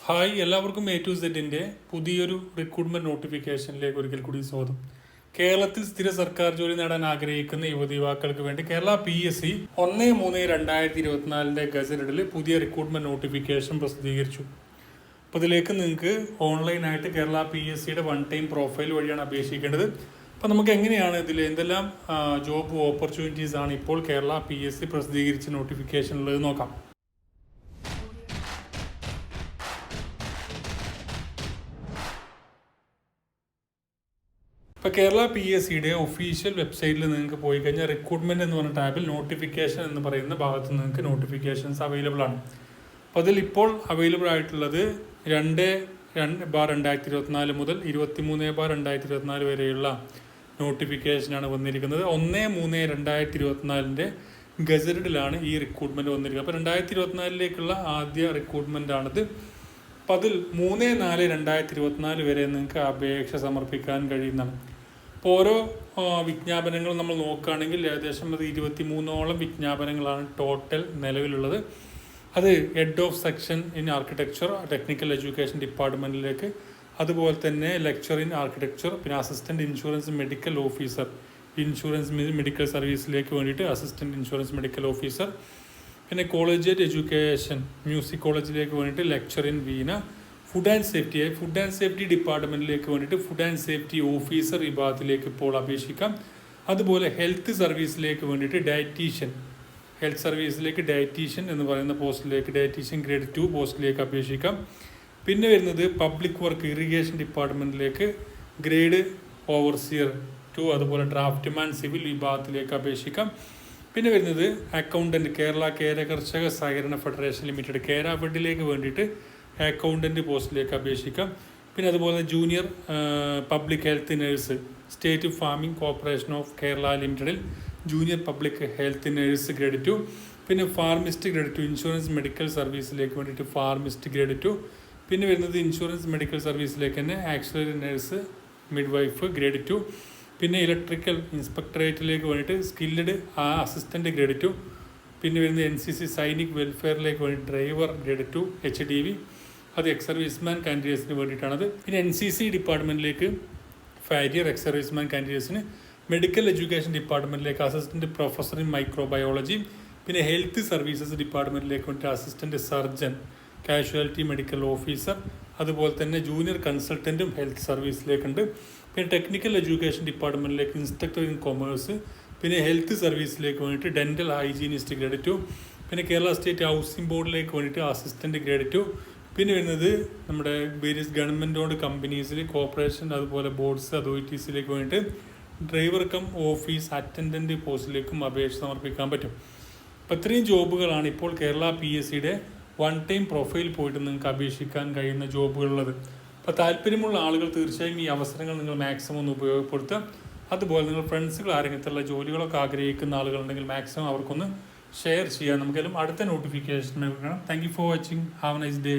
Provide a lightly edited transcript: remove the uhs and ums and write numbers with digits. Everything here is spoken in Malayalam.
ഹായ്, എല്ലാവർക്കും A to Zന്റെ പുതിയൊരു റിക്രൂട്ട്മെന്റ് നോട്ടിഫിക്കേഷനിലേക്ക് ഒരിക്കൽ കൂടി സ്വാഗതം. കേരളത്തിൽ സ്ഥിര സർക്കാർ ജോലി നേടാൻ ആഗ്രഹിക്കുന്ന യുവതിവാക്കൾക്ക് വേണ്ടി കേരള PSC 1/3/2024 ഗസറ്റഡിൽ പുതിയ റിക്രൂട്ട്മെന്റ് നോട്ടിഫിക്കേഷൻ പ്രസിദ്ധീകരിച്ചു. അപ്പോൾ ഇതിലേക്ക് നിങ്ങൾക്ക് ഓൺലൈനായിട്ട് കേരള PSCയുടെ വൺ ടൈം പ്രൊഫൈൽ വഴിയാണ് അപേക്ഷിക്കേണ്ടത്. അപ്പോൾ നമുക്ക് എങ്ങനെയാണ് ഇതിൽ എന്തെല്ലാം ജോബ് ഓപ്പർച്യൂണിറ്റീസ് ആണ് ഇപ്പോൾ കേരള PSC പ്രസിദ്ധീകരിച്ച നോട്ടിഫിക്കേഷനിൽ നോക്കാം. ഇപ്പോൾ കേരള PSCയുടെ ഒഫീഷ്യൽ വെബ്സൈറ്റിൽ നിങ്ങൾക്ക് പോയി കഴിഞ്ഞാൽ റിക്രൂട്ട്മെന്റ് എന്ന് പറഞ്ഞ ടാബിൽ നോട്ടിഫിക്കേഷൻ എന്ന് പറയുന്ന ഭാഗത്ത് നിങ്ങൾക്ക് നോട്ടിഫിക്കേഷൻസ് അവൈലബിൾ ആണ്. അപ്പോൾ അതിൽ ഇപ്പോൾ അവൈലബിൾ ആയിട്ടുള്ളത് 2/2024 മുതൽ 23/2024 വരെയുള്ള നോട്ടിഫിക്കേഷനാണ് വന്നിരിക്കുന്നത്. 1/3/2024 ഗസറ്റഡിലാണ് ഈ റിക്രൂട്ട്മെന്റ് വന്നിരിക്കുന്നത്. അപ്പോൾ 2024 ആദ്യ റിക്രൂട്ട്മെന്റ് ആണിത്. അപ്പോൾ അതിൽ 3/4/2024 വരെ നിങ്ങൾക്ക് അപേക്ഷ സമർപ്പിക്കാൻ കഴിയുന്നതാണ്. അപ്പോൾ ഓരോ വിജ്ഞാപനങ്ങളും നമ്മൾ നോക്കുകയാണെങ്കിൽ ഏകദേശം അത് 23ഓളം വിജ്ഞാപനങ്ങളാണ് ടോട്ടൽ നിലവിലുള്ളത്. അത് head of section in architecture technical education ഡിപ്പാർട്ട്മെൻറ്റിലേക്ക്, അതുപോലെ തന്നെ ലെക്ചർ ഇൻ ആർക്കിടെക്ചർ, പിന്നെ assistant insurance medical officer insurance medical സർവീസിലേക്ക് വേണ്ടിയിട്ട് അസിസ്റ്റൻറ്റ് ഇൻഷുറൻസ് മെഡിക്കൽ ഓഫീസർ, പിന്നെ കോളേജിയറ്റ് എഡ്യൂക്കേഷൻ മ്യൂസിക് കോളേജിലേക്ക് വേണ്ടിയിട്ട് lecture in veena, food and safety ഡിപ്പാർട്ട്മെൻറ്റിലേക്ക് വേണ്ടിയിട്ട് ഫുഡ് ആൻഡ് സേഫ്റ്റി ഓഫീസർ വിഭാഗത്തിലേക്ക് ഇപ്പോൾ അപേക്ഷിക്കാം. അതുപോലെ ഹെൽത്ത് സർവീസിലേക്ക് വേണ്ടിയിട്ട് ഹെൽത്ത് സർവീസിലേക്ക് ഡയറ്റീഷ്യൻ എന്ന് പറയുന്ന പോസ്റ്റിലേക്ക് ഡയറ്റീഷ്യൻ ഗ്രേഡ് 2 പോസ്റ്റിലേക്ക് അപേക്ഷിക്കാം. പിന്നെ വരുന്നത് പബ്ലിക് വർക്ക് ഇറിഗേഷൻ ഡിപ്പാർട്ട്മെൻറ്റിലേക്ക് ഗ്രേഡ് ഓവർസിയർ 2, അതുപോലെ ഡ്രാഫ്റ്റ്മാൻ സിവിൽ വിഭാഗത്തിലേക്ക് അപേക്ഷിക്കാം. പിന്നെ വരുന്നത് അക്കൗണ്ടൻറ്റ് കേരള കർഷക സഹകരണ ഫെഡറേഷൻ ലിമിറ്റഡ് കേരാഫെഡിലേക്ക് വേണ്ടിയിട്ട് അക്കൗണ്ടൻറ്റ് പോസ്റ്റിലേക്ക് അപേക്ഷിക്കാം. പിന്നെ അതുപോലെ junior public health nurse state farming corporation of Kerala ലിമിറ്റഡിൽ junior public health nurse grade 2, പിന്നെ ഫാർമിസ്റ്റ് ഗ്രേഡ് 2 ഇൻഷുറൻസ് മെഡിക്കൽ സർവീസിലേക്ക് വേണ്ടിയിട്ട് ഫാർമിസ്റ്റ് ഗ്രേഡ് 2, പിന്നെ വരുന്നത് ഇൻഷുറൻസ് മെഡിക്കൽ സർവീസിലേക്ക് തന്നെ axillary nurse mid wife grade 2, പിന്നെ ഇലക്ട്രിക്കൽ ഇൻസ്പെക്ടറേറ്റിലേക്ക് വേണ്ടിയിട്ട് സ്കിൽഡ് അസിസ്റ്റൻറ്റ് ഗ്രേഡ് 2, പിന്നെ വരുന്നത് NCC സൈനിക് വെൽഫെയറിലേക്ക് വേണ്ടി ഡ്രൈവർ ഗ്രേഡ് 2 HDV, അത് എക്സ് സർവീസ്മാൻ കാൻഡിഡേറ്റ്സിന് വേണ്ടിയിട്ടാണത്. പിന്നെ NCC ഡിപ്പാർട്ട്മെൻറ്റിലേക്ക് ഫാരിയർ എക്സ് സർവീസ്മാൻ കാൻഡിഡേറ്റ്സിന്, മെഡിക്കൽ എഡ്യൂക്കേഷൻ ഡിപ്പാർട്ട്മെൻറ്റിലേക്ക് അസിസ്റ്റൻറ്റ് പ്രൊഫസർ ഇൻ മൈക്രോബയോളജി, പിന്നെ ഹെൽത്ത് സർവീസസ് ഡിപ്പാർട്ട്മെൻറ്റിലേക്ക് വേണ്ടിയിട്ട് assistant surgeon casualty medical officer, അതുപോലെ തന്നെ ജൂനിയർ കൺസൾട്ടൻറ്റും ഹെൽത്ത് സർവീസിലേക്കുണ്ട്. പിന്നെ ടെക്നിക്കൽ എഡ്യൂക്കേഷൻ ഡിപ്പാർട്ട്മെൻറ്റിലേക്ക് ഇൻസ്ട്രക്ടർ ഇൻ കൊമേഴ്സ്, പിന്നെ ഹെൽത്ത് സർവീസിലേക്ക് വേണ്ടിയിട്ട് ഡെൻറ്റൽ ഹൈജീനിസ്റ്റ് ഗ്രേഡ് 2, പിന്നെ കേരള സ്റ്റേറ്റ് ഹൗസിംഗ് ബോർഡിലേക്ക് വേണ്ടിയിട്ട് അസിസ്റ്റൻറ്റ് ഗ്രേഡ് 2, പിന്നെ വരുന്നത് നമ്മുടെ വേരിയസ് ഗവൺമെൻറ് ഓൺഡ് കമ്പനീസിൽ കോർപ്പറേഷൻ അതുപോലെ ബോർഡ്സ് അതോറിറ്റീസിലേക്ക് വേണ്ടിയിട്ട് ഡ്രൈവർ കം ഓഫീസ് അറ്റൻഡൻറ്റ് പോസ്റ്റിലേക്കും അപേക്ഷ സമർപ്പിക്കാൻ പറ്റും. അപ്പോൾ ഇത്രയും ജോബുകളാണ് ഇപ്പോൾ കേരള PSCയുടെ വൺ ടൈം പ്രൊഫൈൽ പോയിട്ട് നിങ്ങൾക്ക് അപേക്ഷിക്കാൻ കഴിയുന്ന ജോബുകളുള്ളത്. അപ്പോൾ താല്പര്യമുള്ള ആളുകൾ തീർച്ചയായും ഈ അവസരങ്ങൾ നിങ്ങൾ മാക്സിമം ഒന്ന് ഉപയോഗപ്പെടുത്തുക. അതുപോലെ നിങ്ങൾ ഫ്രണ്ട്സുകൾ ആരെങ്കിലുമുള്ള ജോലികളൊക്കെ ആഗ്രഹിക്കുന്ന ആളുകളുണ്ടെങ്കിൽ മാക്സിമം അവർക്കൊന്ന് ഷെയർ ചെയ്യാം. നമുക്കെല്ലാം അടുത്ത നോട്ടിഫിക്കേഷൻ നൽകണം. Thank you for watching. Have A nice day.